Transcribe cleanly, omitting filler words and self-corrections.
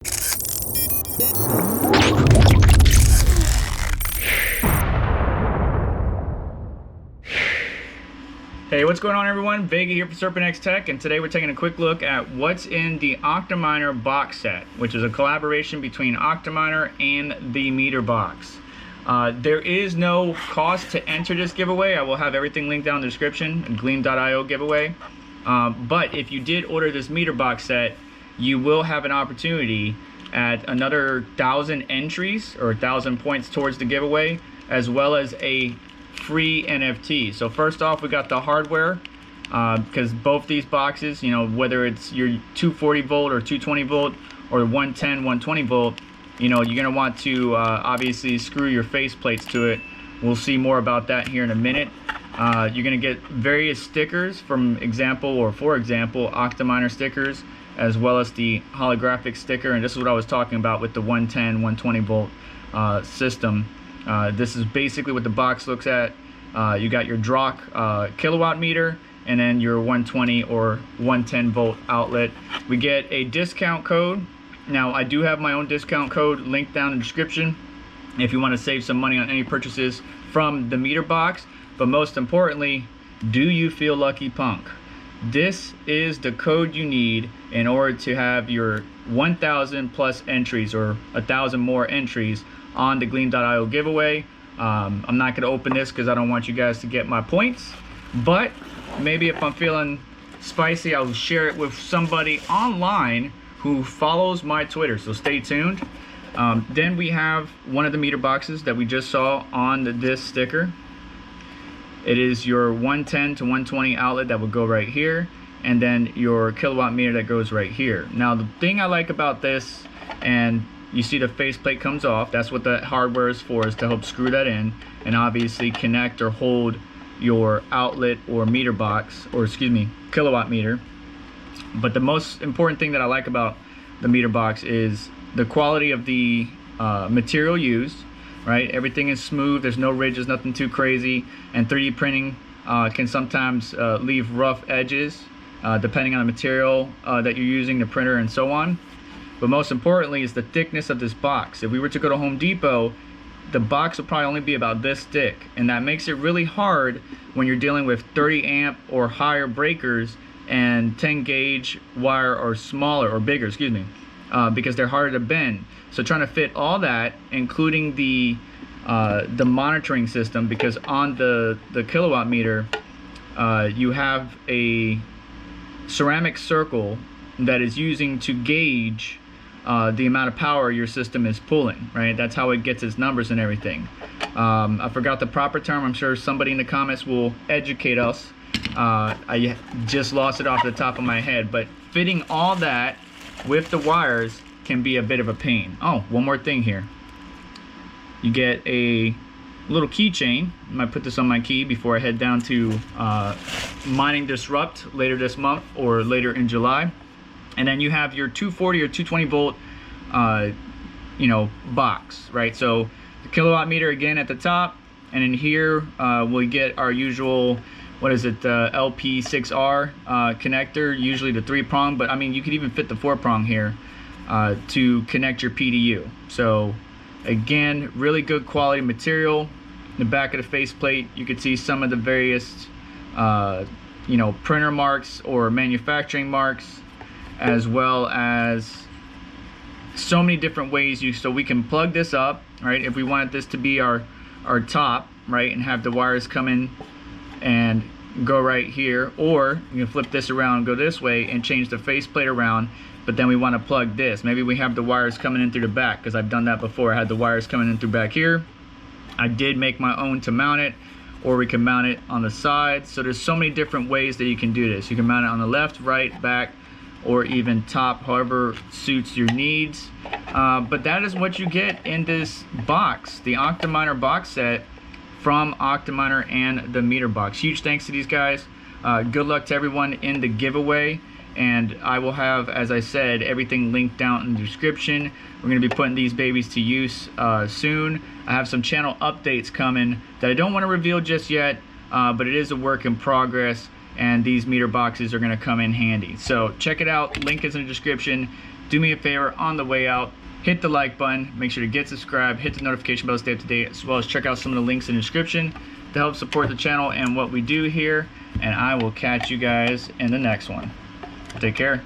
Hey, what's going on everyone? Vega here for SerpentX Tech, and today we're taking a quick look at what's in the Octominer Box Set, which is a collaboration between Octominer and the Meter Box. There is no cost to enter this giveaway. I will have everything linked down in the description, Gleam.io giveaway. But if you did order this Meter Box Set, you will have an opportunity at another 1,000 entries or 1,000 points towards the giveaway, as well as a free NFT. So first off, we got the hardware, because both these boxes, you know, whether it's your 240 volt or 220 volt or 110, 120 volt, you know, you're gonna want to obviously screw your face plates to it. We'll see more about that here in a minute. You're gonna get various stickers for example, Octominer stickers, as well as the holographic sticker. And this is what I was talking about with the 110, 120 volt system. This is basically what the box looks at. You got your DROC kilowatt meter, and then your 120 or 110 volt outlet. We get a discount code. Now I do have my own discount code linked down in the description if you want to save some money on any purchases from the Meter Box. But most importantly, do you feel lucky, punk? This is the code you need in order to have your 1,000 plus entries or 1,000 more entries on the Gleam.io giveaway. I'm not going to open this because I don't want you guys to get my points, but maybe if I'm feeling spicy, I'll share it with somebody online who follows my Twitter, so stay tuned. Then we have one of the meter boxes that we just saw on this sticker. It is your 110 to 120 outlet that will go right here, and then your kilowatt meter that goes right here. Now the thing I like about this, and you see the faceplate comes off, that's what the hardware is for, is to help screw that in and obviously connect or hold your outlet or meter box, or excuse me, kilowatt meter. But the most important thing that I like about the meter box is the quality of the material used, right? Everything is smooth, there's no ridges, nothing too crazy, and 3D printing can sometimes leave rough edges depending on the material that you're using, the printer, and so on. But most importantly is the thickness of this box. If we were to go to Home Depot, the box will probably only be about this thick, and that makes it really hard when you're dealing with 30 amp or higher breakers and 10 gauge wire or smaller or bigger, excuse me, because they're harder to bend. So trying to fit all that, including the monitoring system, because on the kilowatt meter you have a ceramic circle that is using to gauge the amount of power your system is pulling, right? That's how it gets its numbers and everything. I forgot the proper term. I'm sure somebody in the comments will educate us. I just lost it off the top of my head, but fitting all that with the wires can be a bit of a pain. Oh, one more thing here. You get a little keychain. I might put this on my key before I head down to Mining Disrupt later this month or later in July. And then you have your 240 or 220 volt you know, box, right? So the kilowatt meter again at the top, and in here we get our usual, what is it, LP6R connector, usually the 3-prong, but I mean you could even fit the 4-prong here to connect your PDU. So again, really good quality material. In the back of the faceplate you can see some of the various you know, printer marks or manufacturing marks, as well as so many different ways so we can plug this up, right? If we wanted this to be our top, right, and have the wires come in and go right here, or you can flip this around and go this way and change the faceplate around. But then we want to plug this. Maybe we have the wires coming in through the back, because I've done that before. I had the wires coming in through back here. I did make my own to mount it, or we can mount it on the side. So there's so many different ways that you can do this. You can mount it on the left, right, back, or even top, however suits your needs. But that is what you get in this box, the Octominer Box Set from Octominer and the Meter Box. Huge thanks to these guys. Good luck to everyone in the giveaway, and I will have, as I said, everything linked down in the description. We're going to be putting these babies to use soon. I have some channel updates coming that I don't want to reveal just yet, but it is a work in progress, and these meter boxes are going to come in handy. So check it out, link is in the description. do me a favor on the way out, hit the like button, make sure to get subscribed, hit the notification bell to stay up to date, as well as check out some of the links in the description to help support the channel and what we do here. And I will catch you guys in the next one. Take care.